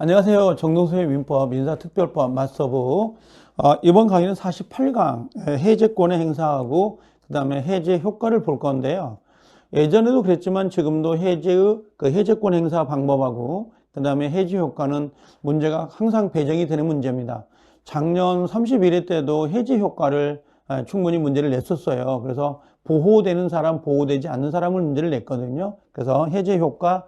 안녕하세요. 정동수의 민법 민사특별법 맞서부. 이번 강의는 48강 해제권의 행사하고 그 다음에 해제 효과를 볼 건데요. 예전에도 그랬지만 지금도 해제의 해제권 행사 방법하고 그 다음에 해제 효과는 문제가 항상 배정이 되는 문제입니다. 작년 31회 때도 해제 효과를 충분히 문제를 냈었어요. 그래서 보호되는 사람, 보호되지 않는 사람을 문제를 냈거든요. 그래서 해제 효과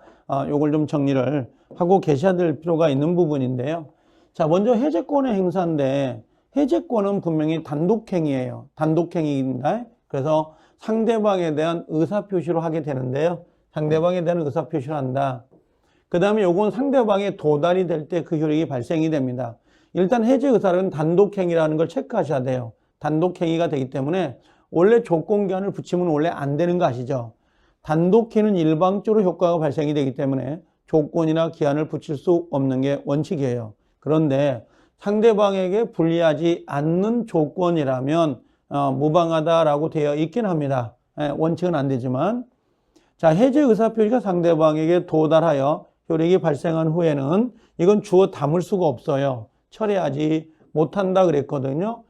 요걸 좀 정리를 하고 계셔야 될 필요가 있는 부분인데요. 자, 먼저 해제권의 행사인데 해제권은 분명히 단독행위예요. 단독행위입니다. 그래서 상대방에 대한 의사표시로 하게 되는데요. 상대방에 대한 의사표시를 한다. 그 다음에 요건 상대방에 도달이 될 때 그 효력이 발생이 됩니다. 일단 해제 의사는 단독행위라는 걸 체크하셔야 돼요. 단독행위가 되기 때문에 원래 조건기한을 붙이면 원래 안 되는 거 아시죠? 단독행위는 일방적으로 효과가 발생이 되기 때문에 조건이나 기한을 붙일 수 없는 게 원칙이에요. 그런데 상대방에게 불리하지 않는 조건이라면 무방하다라고 되어 있긴 합니다. 원칙은 안 되지만. 자, 해제 의사표시가 상대방에게 도달하여 효력이 발생한 후에는 이건 주어 담을 수가 없어요. 철회하지 못한다 그랬거든요.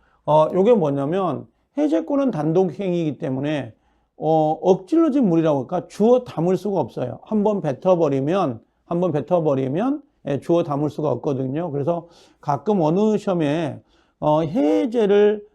요게 뭐냐면 해제권은 단독행위이기 때문에 억지로진 물이라고 할까? 주어 담을 수가 없어요. 한번 뱉어버리면 주어 담을 수가 없거든요. 그래서 가끔 어느 시험에 해제를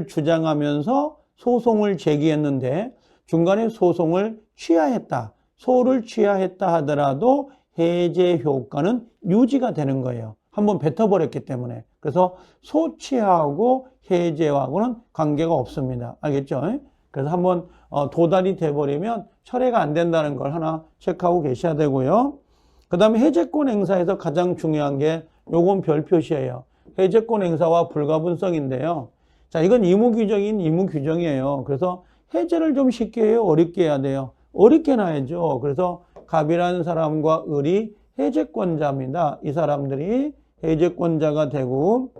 주장하면서 소송을 제기했는데 중간에 소송을 취하했다. 소를 취하했다 하더라도 해제 효과는 유지가 되는 거예요. 한번 뱉어버렸기 때문에. 그래서 소취하고 해제하고는 관계가 없습니다. 알겠죠? 그래서 한번 도달이 돼버리면 철회가 안 된다는 걸 하나 체크하고 계셔야 되고요. 그 다음에 해제권 행사에서 가장 중요한 게 요건 별 표시예요. 해제권 행사와 불가분성인데요. 자, 이건 의무규정인 의무규정이에요. 그래서 해제를 좀 쉽게 해요? 어렵게 해야 돼요? 어렵게 놔야죠. 그래서 갑이라는 사람과 을이 해제권자입니다. 이 사람들이 해제권자가 되고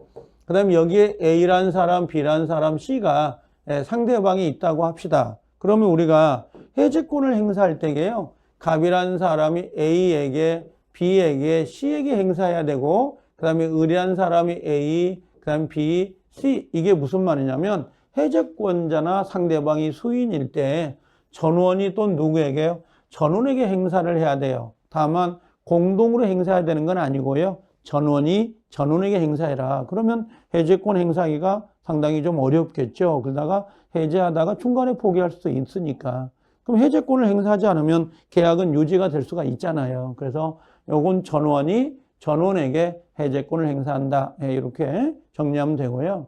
그 다음에 여기에 A라는 사람, B라는 사람, C가 상대방이 있다고 합시다. 그러면 우리가 해제권을 행사할 때게요. 갑이라는 사람이 A에게, B에게, C에게 행사해야 되고 그 다음에 을이라는 사람이 A, 그 다음에 B, C 이게 무슨 말이냐면 해제권자나 상대방이 수인일 때 전원이 또 누구에게요? 전원에게 행사를 해야 돼요. 다만 공동으로 행사해야 되는 건 아니고요. 전원이 전원에게 행사해라. 그러면 해제권 행사하기가 상당히 좀 어렵겠죠. 그러다가 해제하다가 중간에 포기할 수도 있으니까. 그럼 해제권을 행사하지 않으면 계약은 유지가 될 수가 있잖아요. 그래서 요건 전원이 전원에게 해제권을 행사한다. 이렇게 정리하면 되고요.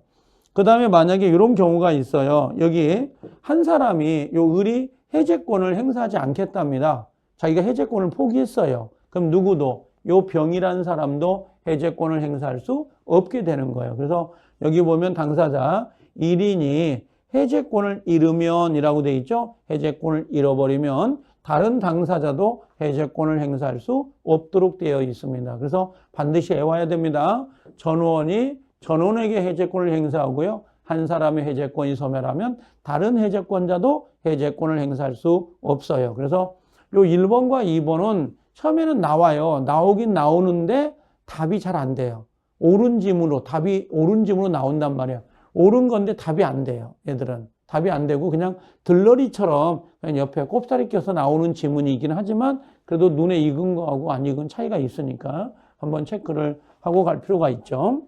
그 다음에 만약에 이런 경우가 있어요. 여기 한 사람이 요 을이 해제권을 행사하지 않겠답니다. 자기가 해제권을 포기했어요. 그럼 누구도 요 병이라는 사람도 해제권을 행사할 수 없게 되는 거예요. 그래서 여기 보면 당사자 1인이 해제권을 잃으면 이라고 되어 있죠. 해제권을 잃어버리면 다른 당사자도 해제권을 행사할 수 없도록 되어 있습니다. 그래서 반드시 외워야 됩니다. 전원이 전원에게 해제권을 행사하고요. 한 사람의 해제권이 소멸하면 다른 해제권자도 해제권을 행사할 수 없어요. 그래서 요 1번과 2번은 처음에는 나와요. 나오긴 나오는데 답이 잘 안 돼요. 옳은 지문으로, 답이 옳은 지문으로 나온단 말이에요. 옳은 건데 답이 안 돼요. 얘들은. 답이 안 되고 그냥 들러리처럼 그냥 옆에 꼽사리 껴서 나오는 지문이긴 하지만 그래도 눈에 익은 거하고 안 익은 차이가 있으니까 한번 체크를 하고 갈 필요가 있죠.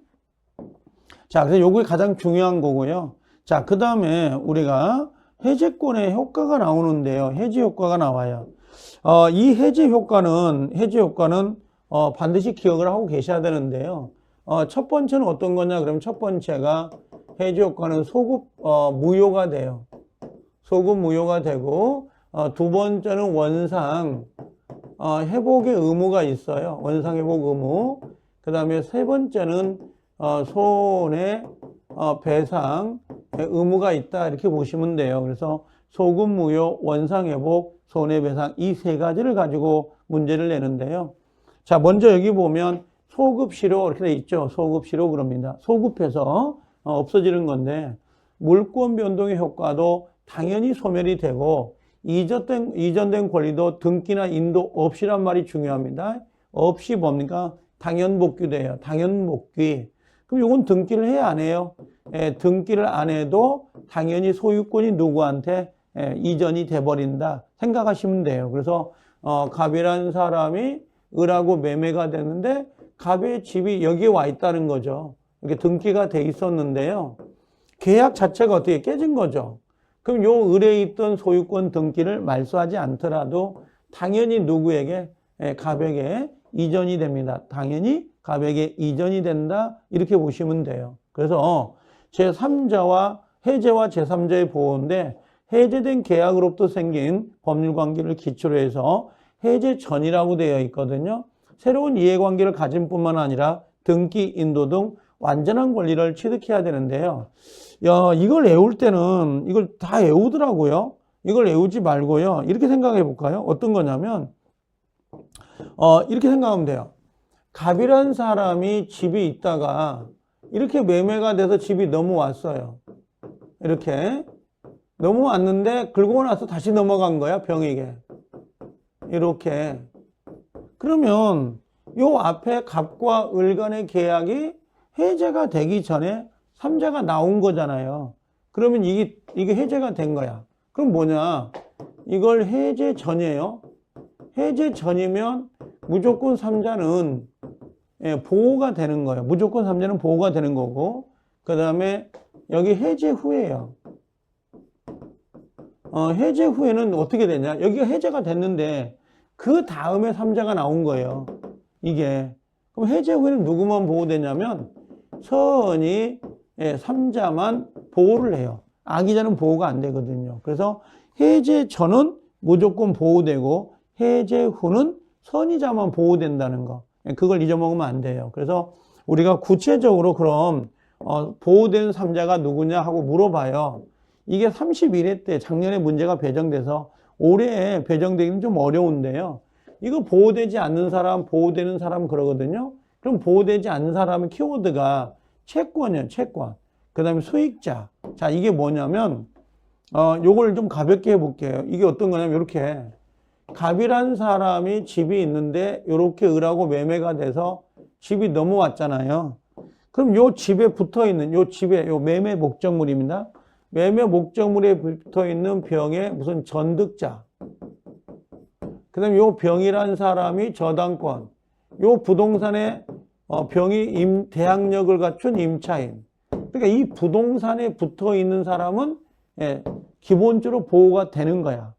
자, 그래서 요게 가장 중요한 거고요. 자, 그 다음에 우리가 해제권의 효과가 나오는데요. 해제 효과가 나와요. 이 해제 효과는 반드시 기억을 하고 계셔야 되는데요. 첫 번째는 어떤 거냐? 그러면 첫 번째가 해제 효과는 소급, 무효가 돼요. 소급 무효가 되고, 두 번째는 원상, 회복의 의무가 있어요. 원상 회복 의무. 그 다음에 세 번째는, 손해, 배상 의무가 있다. 이렇게 보시면 돼요. 그래서 소급 무효, 원상 회복, 손해배상 이 세 가지를 가지고 문제를 내는데요. 자, 먼저 여기 보면 소급시효 이렇게 돼 있죠. 소급시효 그럽니다. 소급해서 없어지는 건데 물권 변동의 효과도 당연히 소멸이 되고 이전된 권리도 등기나 인도 없이란 말이 중요합니다. 없이 뭡니까? 당연복귀돼요. 당연복귀. 그럼 요건 등기를 해야 안 해요? 예, 등기를 안 해도 당연히 소유권이 누구한테 이전이 돼버린다 생각하시면 돼요. 그래서 갑이라는 사람이 을하고 매매가 됐는데 갑의 집이 여기에 와 있다는 거죠. 이렇게 등기가 돼 있었는데요. 계약 자체가 어떻게 깨진 거죠. 그럼 요 을에 있던 소유권 등기를 말소하지 않더라도 당연히 누구에게? 갑에게 이전이 됩니다. 당연히 갑에게 이전이 된다 이렇게 보시면 돼요. 그래서 제3자와 해제와 제3자의 보호인데 해제된 계약으로부터 생긴 법률관계를 기초로 해서 해제 전이라고 되어 있거든요. 새로운 이해관계를 가진 뿐만 아니라 등기, 인도 등 완전한 권리를 취득해야 되는데요. 이걸 외울 때는 이걸 다 외우더라고요. 이걸 외우지 말고요. 이렇게 생각해 볼까요? 어떤 거냐면 이렇게 생각하면 돼요. 갑이란 사람이 집이 있다가 이렇게 매매가 돼서 집이 넘어왔어요. 이렇게 넘어왔는데 긁고 나서 다시 넘어간 거야, 병에게. 이렇게. 그러면 요 앞에 갑과 을 간의 계약이 해제가 되기 전에 삼자가 나온 거잖아요. 그러면 이게 해제가 된 거야. 그럼 뭐냐? 이걸 해제 전이에요. 해제 전이면 무조건 삼자는 보호가 되는 거예요. 무조건 삼자는 보호가 되는 거고, 그 다음에 여기 해제 후에요. 해제 후에는 어떻게 되냐? 여기가 해제가 됐는데 그 다음에 삼자가 나온 거예요. 이게. 그럼 해제 후에는 누구만 보호되냐면 선이 삼자만 보호를 해요. 아기자는 보호가 안 되거든요. 그래서 해제 전은 무조건 보호되고 해제 후는 선의자만 보호된다는 거. 그걸 잊어먹으면 안 돼요. 그래서 우리가 구체적으로 그럼 보호된 삼자가 누구냐 하고 물어봐요. 이게 31회 때 작년에 문제가 배정돼서 올해 배정되기는 좀 어려운데요. 이거 보호되지 않는 사람, 보호되는 사람 그러거든요. 그럼 보호되지 않는 사람의 키워드가 채권이에요. 채권. 그 다음에 수익자. 자, 이게 뭐냐면 요걸 좀 가볍게 해볼게요. 이게 어떤 거냐면 이렇게 갑이라는 사람이 집이 있는데 이렇게 을하고 매매가 돼서 집이 넘어왔잖아요. 그럼 요 집에 붙어 있는 요 집에 요 매매 목적물입니다. 매매 목적물에 붙어 있는 병에 무슨 전득자. 그 다음에 요 병이라는 사람이 저당권. 요 부동산에 병이 대항력을 갖춘 임차인. 그러니까 이 부동산에 붙어 있는 사람은 기본적으로 보호가 되는 거야.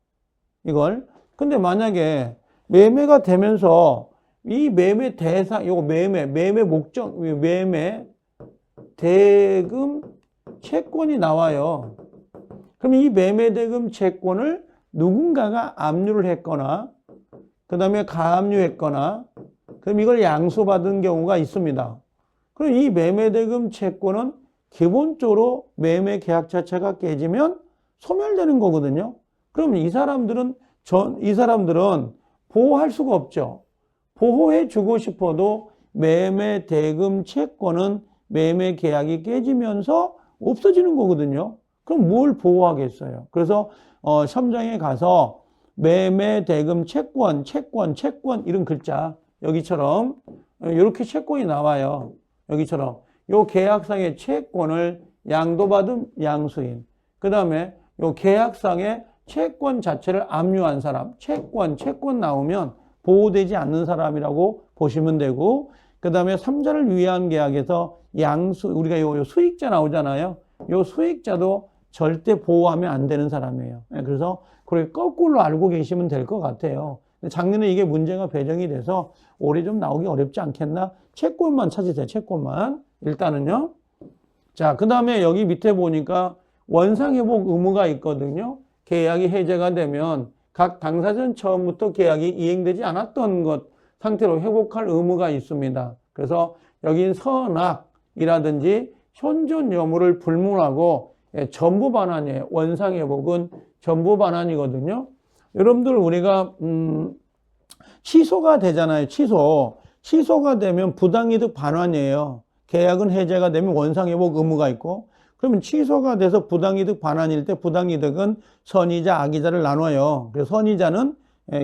이걸. 근데 만약에 매매가 되면서 이 매매 대상, 요거 매매 목적, 매매 대금 채권이 나와요. 그럼 이 매매 대금 채권을 누군가가 압류를 했거나, 그 다음에 가압류했거나, 그럼 이걸 양수받은 경우가 있습니다. 그럼 이 매매 대금 채권은 기본적으로 매매 계약 자체가 깨지면 소멸되는 거거든요. 그럼 이 사람들은 보호할 수가 없죠. 보호해 주고 싶어도 매매 대금 채권은 매매 계약이 깨지면서 없어지는 거거든요. 그럼 뭘 보호하겠어요? 그래서 시험장에 가서 매매 대금 채권 이런 글자 여기처럼 이렇게 채권이 나와요. 여기처럼 요 계약상의 채권을 양도받은 양수인, 그 다음에 요 계약상의 채권 자체를 압류한 사람, 채권 나오면 보호되지 않는 사람이라고 보시면 되고, 그 다음에 삼자를 위한 계약에서 양수, 우리가 요 수익자 나오잖아요. 요 수익자도 절대 보호하면 안 되는 사람이에요. 그래서 그렇게 거꾸로 알고 계시면 될 것 같아요. 작년에 이게 문제가 배정이 돼서 올해 좀 나오기 어렵지 않겠나? 채권만 찾으세요. 채권만. 일단은요. 자, 그 다음에 여기 밑에 보니까 원상회복 의무가 있거든요. 계약이 해제가 되면 각 당사자는 처음부터 계약이 이행되지 않았던 것 상태로 회복할 의무가 있습니다. 그래서 여긴 선악이라든지 현존 여부를 불문하고 전부 반환이에요. 원상회복은 전부 반환이거든요. 여러분들 우리가 취소가 되잖아요. 취소가 되면 부당이득 반환이에요. 계약은 해제가 되면 원상회복 의무가 있고, 그러면 취소가 돼서 부당이득 반환일 때 부당이득은 선의자, 악의자를 나눠요. 그래서 선의자는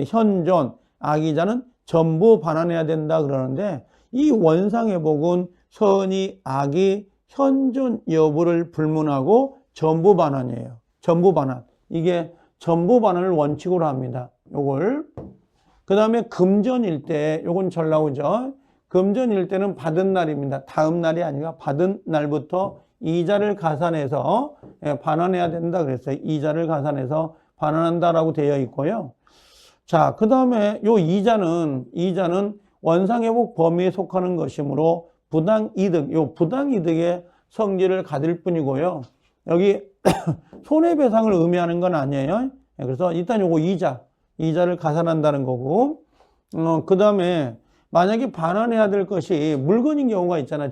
현존, 악의자는 전부 반환해야 된다 그러는데 이 원상회복은 선이 악이 현존 여부를 불문하고 전부 반환이에요. 전부 반환. 이게 전부 반환을 원칙으로 합니다. 요걸. 그 다음에 금전일 때, 요건 잘 나오죠. 금전일 때는 받은 날입니다. 다음 날이 아니라 받은 날부터 이자를 가산해서 반환해야 된다 그랬어요. 이자를 가산해서 반환한다라고 되어 있고요. 자, 그 다음에 요 이자는 원상회복 범위에 속하는 것이므로 부당이득, 요 부당이득의 성질을 가질 뿐이고요. 여기 손해배상을 의미하는 건 아니에요. 그래서 일단 요거 이자를 가산한다는 거고, 그 다음에 만약에 반환해야 될 것이 물건인 경우가 있잖아.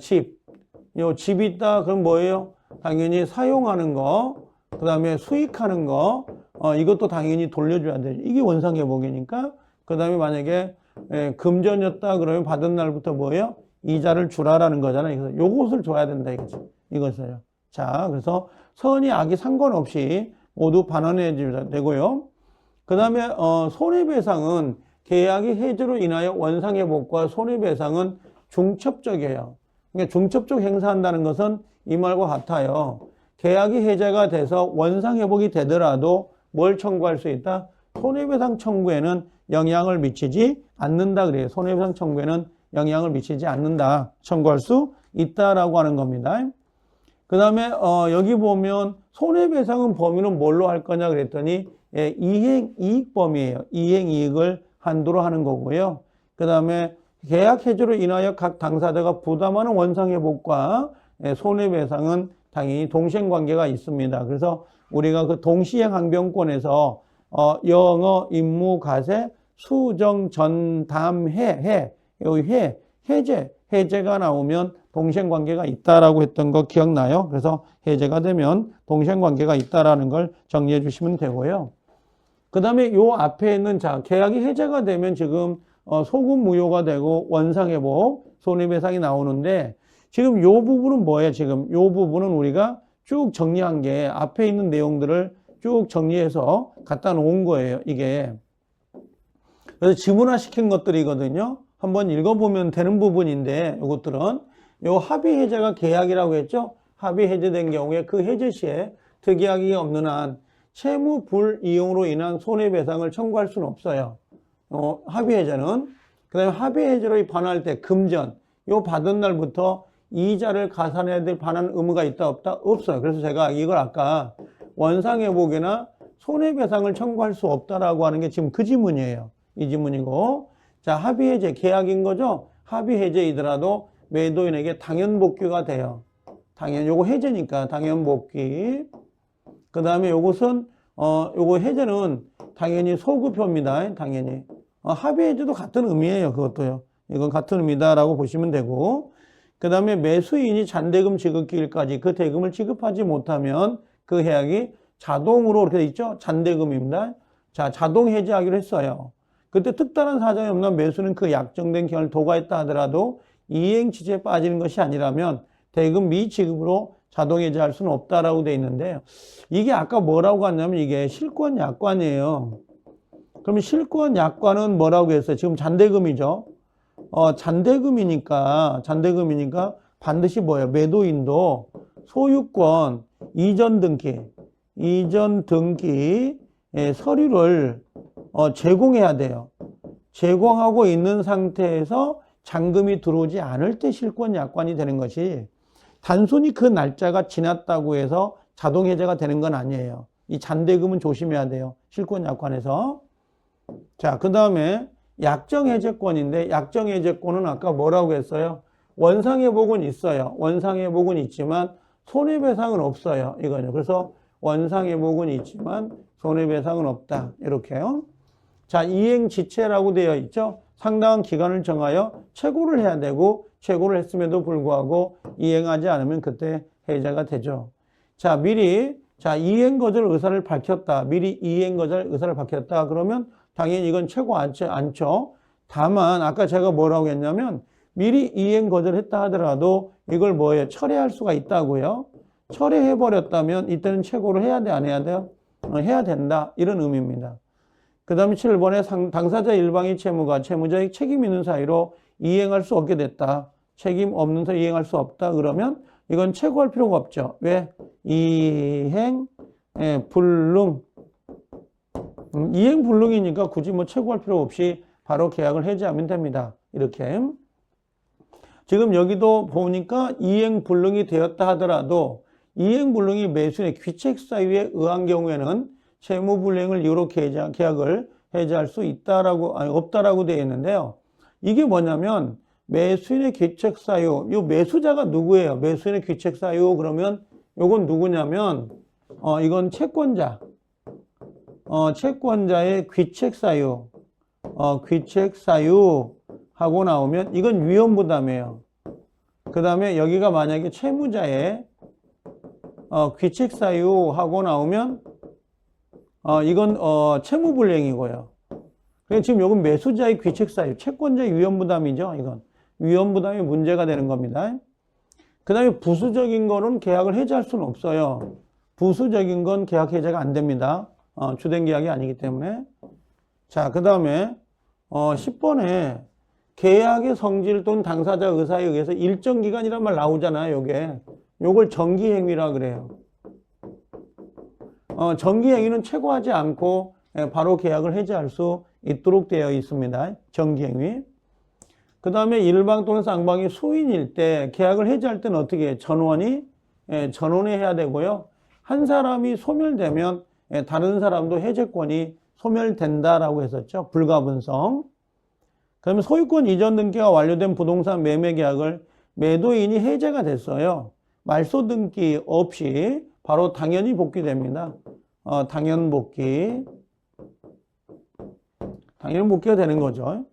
요 집이 있다. 그럼 뭐예요? 당연히 사용하는 거, 그 다음에 수익하는 거, 이것도 당연히 돌려줘야 되죠. 이게 원상회복이니까. 그 다음에 만약에 금전이었다 그러면 받은 날부터 뭐예요? 이자를 주라라는 거잖아요. 그래서 요것을 줘야 된다 이거죠. 이것을요. 자, 그래서 선이 악이 상관없이 모두 반환해 줘야 되고요. 그 다음에 손해배상은 계약이 해지로 인하여 원상회복과 손해배상은 중첩적이에요. 그러니까 중첩적 행사한다는 것은 이 말과 같아요. 계약이 해제가 돼서 원상회복이 되더라도 뭘 청구할 수 있다? 손해배상 청구에는 영향을 미치지 않는다 그래요. 손해배상 청구에는 영향을 미치지 않는다. 청구할 수 있다라고 하는 겁니다. 그 다음에 여기 보면 손해배상은 범위는 뭘로 할 거냐 그랬더니 이행이익 범위예요. 이행이익을 한도로 하는 거고요. 그 다음에 계약 해지로 인하여 각 당사자가 부담하는 원상회복과 손해배상은 당연히 동시행관계가 있습니다. 그래서 우리가 그 동시행 항변권에서 영어, 임무, 가세, 수정, 전담, 해제가 나오면 동시행관계가 있다라고 했던 거 기억나요? 그래서 해제가 되면 동시행관계가 있다라는 걸 정리해 주시면 되고요. 그 다음에 요 앞에 있는 계약이 해제가 되면 지금 소급 무효가 되고 원상회복, 손해배상이 나오는데 지금 요 부분은 뭐예요? 지금 요 부분은 우리가 쭉 정리한 게 앞에 있는 내용들을 쭉 정리해서 갖다 놓은 거예요. 이게. 그래서 지문화 시킨 것들이거든요. 한번 읽어보면 되는 부분인데 이것들은 요 합의 해제가 계약이라고 했죠. 합의 해제된 경우에 그 해제 시에 특이하게 없는 한 채무 불이용으로 인한 손해배상을 청구할 수는 없어요. 합의 해제는. 그 다음에 합의 해제로 반환할 때 금전, 요 받은 날부터 이자를 가산해야 될 반환 의무가 있다 없다? 없어요. 그래서 제가 이걸 아까 원상회복이나 손해배상을 청구할 수 없다라고 하는 게 지금 그 지문이에요. 이 지문이고. 자, 합의해제 계약인 거죠. 합의해제이더라도 매도인에게 당연복귀가 돼요. 요거 해제니까 당연복귀. 그 다음에 요것은 요거 해제는 당연히 소급표입니다. 당연히. 합의해제도 같은 의미예요. 그것도요. 이건 같은 의미다라고 보시면 되고. 그 다음에 매수인이 잔대금 지급기일까지 그 대금을 지급하지 못하면 그 계약이 자동으로 이렇게 돼 있죠. 잔대금입니다. 자, 자동 해제하기로 했어요. 그때 특단한 사정이 없는 매수는 그 약정된 기간을 도과했다 하더라도 이행지체에 빠지는 것이 아니라면 대금 미지급으로 자동 해제할 수는 없다라고 돼 있는데 이게 아까 뭐라고 했냐면 이게 실권 약관이에요. 그러면 실권 약관은 뭐라고 했어요? 지금 잔대금이죠. 잔대금이니까 반드시 뭐예요? 매도인도 소유권 이전 등기 서류를 제공해야 돼요. 제공하고 있는 상태에서 잔금이 들어오지 않을 때 실권 약관이 되는 것이 단순히 그 날짜가 지났다고 해서 자동 해제가 되는 건 아니에요. 이 잔대금은 조심해야 돼요. 실권 약관에서. 자, 그 다음에 약정해제권인데 약정해제권은 아까 뭐라고 했어요? 원상회복은 있어요. 원상회복은 있지만 손해배상은 없어요. 이거죠. 그래서 원상회복은 있지만 손해배상은 없다. 이렇게요. 자, 이행지체라고 되어 있죠. 상당한 기간을 정하여 최고를 해야 되고 최고를 했음에도 불구하고 이행하지 않으면 그때 해제가 되죠. 자, 미리 이행거절 의사를 밝혔다. 미리 이행거절 의사를 밝혔다. 그러면 당연히 이건 최고 않죠. 다만 아까 제가 뭐라고 했냐면 미리 이행거절했다 하더라도 이걸 뭐예요? 철회할 수가 있다고요. 철회해버렸다면 이때는 최고를 해야 돼? 안 해야 돼요? 해야 된다. 이런 의미입니다. 그 다음에 7번에 당사자 일방의 채무가 채무자의 책임 있는 사유로 이행할 수 없게 됐다. 책임 없는 사유 이행할 수 없다. 그러면 이건 최고할 필요가 없죠. 왜? 이행 불능. 이행 불능이니까 굳이 뭐 최고할 필요 없이 바로 계약을 해지하면 됩니다. 이렇게. 지금 여기도 보니까 이행 불능이 되었다 하더라도 이행 불능이 매수인의 귀책 사유에 의한 경우에는 채무 불이행을 이유로 계약을 해지할 수 있다라고 없다라고 되어 있는데요. 이게 뭐냐면 매수인의 귀책 사유, 이 매수자가 누구예요? 매수인의 귀책 사유 그러면 요건 누구냐면 이건 채권자. 채권자의 귀책 사유. 귀책 사유 하고 나오면 이건 위험부담이에요. 그 다음에 여기가 만약에 채무자의 귀책 사유 하고 나오면 이건 채무불이행이고요. 그러니까 지금 이건 매수자의 귀책 사유, 채권자의 위험부담이죠. 이건 위험부담이 문제가 되는 겁니다. 그 다음에 부수적인 거는 계약을 해지할 수는 없어요. 부수적인 건 계약 해제가 안 됩니다. 주된 계약이 아니기 때문에. 자, 그 다음에 10번에 계약의 성질 또는 당사자 의사에 의해서 일정 기간이란 말 나오잖아요. 요걸 정기행위라 그래요. 정기행위는 최고하지 않고 바로 계약을 해지할 수 있도록 되어 있습니다. 정기행위. 그 다음에 일방 또는 쌍방이 수인일 때 계약을 해지할 때는 어떻게 해요? 전원이 해야 되고요. 한 사람이 소멸되면 다른 사람도 해제권이 소멸된다라고 했었죠. 불가분성. 그러면 소유권 이전 등기가 완료된 부동산 매매 계약을 매도인이 해제가 됐어요. 말소 등기 없이 바로 당연히 복귀됩니다. 당연 복귀. 당연 복귀가 되는 거죠.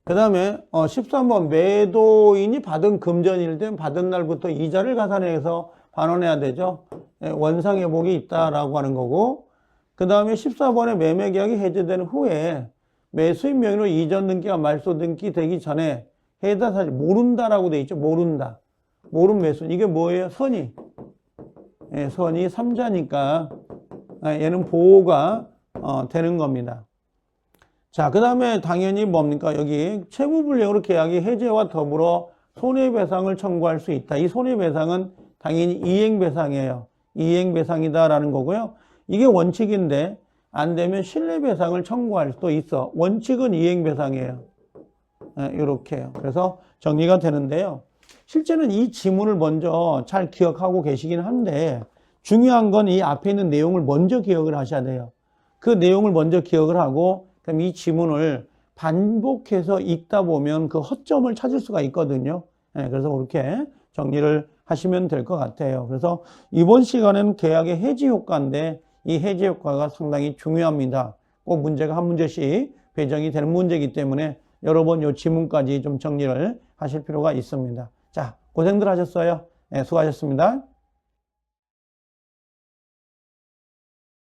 그 다음에 13번 매도인이 받은 금전일 때 받은 날부터 이자를 가산해서 반환해야 되죠. 원상회복이 있다라고 하는 거고, 그 다음에 14번에 매매계약이 해제되는 후에 매수인 명의로 이전 등기가 말소 등기 되기 전에 해당 사실 모른다라고 돼 있죠. 모른다. 모른 매수인. 이게 뭐예요? 선의. 선의 3자니까 얘는 보호가 되는 겁니다. 자, 그 다음에 당연히 뭡니까? 여기 채무불이행으로 계약이 해제와 더불어 손해배상을 청구할 수 있다. 이 손해배상은 당연히 이행배상이에요. 이행배상이다라는 거고요. 이게 원칙인데 안 되면 신뢰배상을 청구할 수도 있어. 원칙은 이행배상이에요. 이렇게요. 그래서 정리가 되는데요. 실제는 이 지문을 먼저 잘 기억하고 계시긴 한데 중요한 건 이 앞에 있는 내용을 먼저 기억을 하셔야 돼요. 그 내용을 먼저 기억을 하고 그럼 이 지문을 반복해서 읽다 보면 그 허점을 찾을 수가 있거든요. 그래서 그렇게 정리를 하시면 될 것 같아요. 그래서 이번 시간에는 계약의 해지 효과인데 이 해지 효과가 상당히 중요합니다. 꼭 문제가 한 문제씩 배정이 되는 문제이기 때문에 여러 번 이 지문까지 좀 정리를 하실 필요가 있습니다. 자, 고생들 하셨어요. 수고하셨습니다.